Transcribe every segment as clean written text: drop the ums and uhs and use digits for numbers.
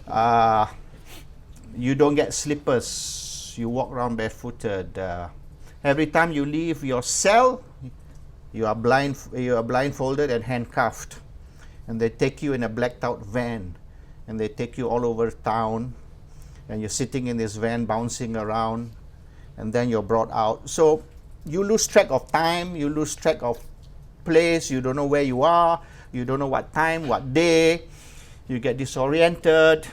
You don't get slippers. You walk around barefooted. Every time you leave your cell, you are blindfolded and handcuffed. And they take you in a blacked out van. And they take you all over town. And you're sitting in this van bouncing around. And then you're brought out. So you lose track of time. You lose track of place. You don't know where you are. You don't know what time, what day. You get disoriented.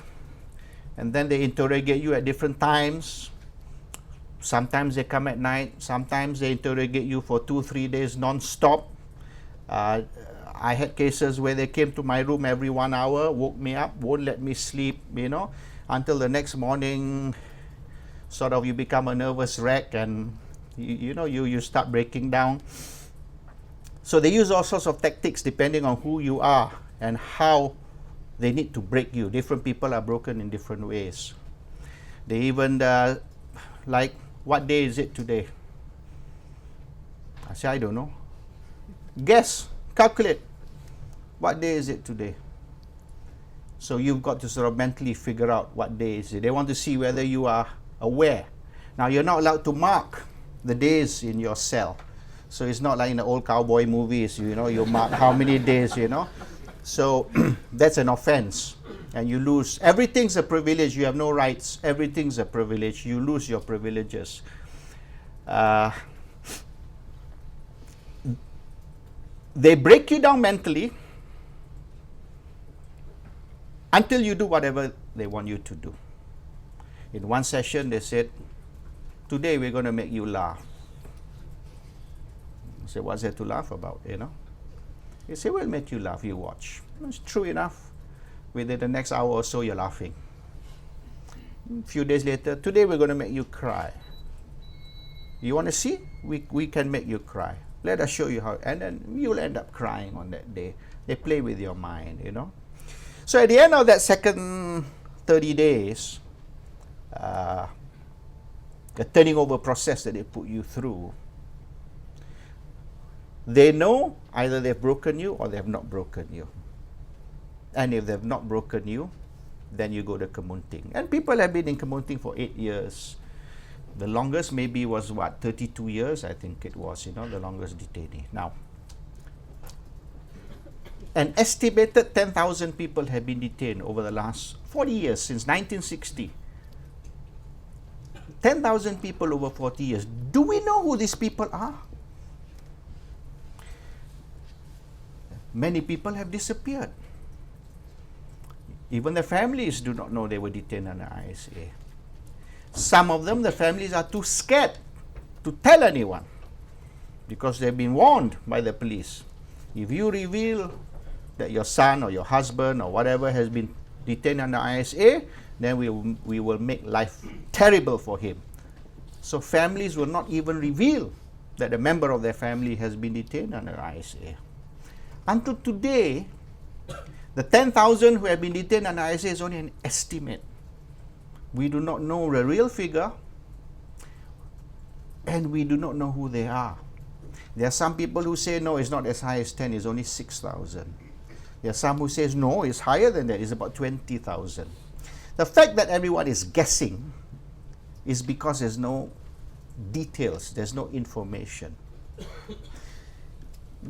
And then they interrogate you at different times. Sometimes they come at night. Sometimes they interrogate you for 2-3 days non-stop. I had cases where they came to my room every 1 hour, woke me up, won't let me sleep, until the next morning. Sort of you become a nervous wreck, and you start breaking down. So they use all sorts of tactics depending on who you are and how they need to break you. Different people are broken in different ways. They even like, what day is it today? I say, I don't know. Guess, calculate. What day is it today? So you've got to sort of mentally figure out what day is it. They want to see whether you are aware. Now, you're not allowed to mark the days in your cell. So it's not like in the old cowboy movies, you mark how many days, So that's an offense. And you lose. Everything's a privilege. You have no rights. Everything's a privilege. You lose your privileges. They break you down mentally until you do whatever they want you to do. In one session, they said, today we're going to make you laugh. I said, what's there to laugh about, They say, we'll make you laugh, you watch. It's true enough. Within the next hour or so, you're laughing. A few days later, today we're going to make you cry. You want to see? We can make you cry. Let us show you how. And then you'll end up crying on that day. They play with your mind, So at the end of that second 30 days, the turning over process that they put you through, they know either they've broken you or they have not broken you. And if they've not broken you, then you go to Kemunting. And people have been in Kemunting for 8 years. The longest maybe was 32 years, I think it was, the longest detainee. Now, an estimated 10,000 people have been detained over the last 40 years, since 1960. 10,000 people over 40 years. Do we know who these people are? Many people have disappeared. Even the families do not know they were detained under ISA. Some of them, the families are too scared to tell anyone because they've been warned by the police. If you reveal that your son or your husband or whatever has been detained under ISA, then we will make life terrible for him. So families will not even reveal that a member of their family has been detained under ISA. Until today, the 10,000 who have been detained under ISA is only an estimate. We do not know the real figure, and we do not know who they are. There are some people who say, no, it's not as high as 10, it's only 6,000. There are some who say, no, it's higher than that, it's about 20,000. The fact that everyone is guessing is because there's no details, there's no information.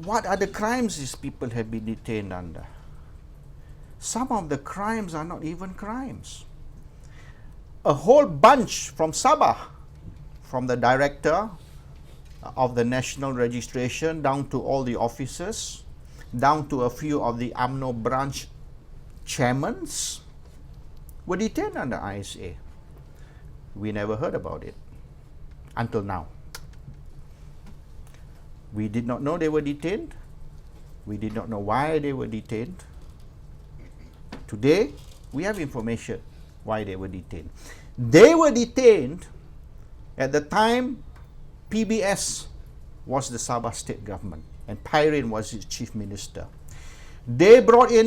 What are the crimes these people have been detained under? Some of the crimes are not even crimes. A whole bunch from Sabah, from the director of the national registration down to all the officers, down to a few of the UMNO branch chairmen, were detained under ISA. We never heard about it until now. We did not know they were detained. We did not know why they were detained. Today, we have information why they were detained. They were detained at the time PBS was the Sabah state government and Pairin was its chief minister. They brought in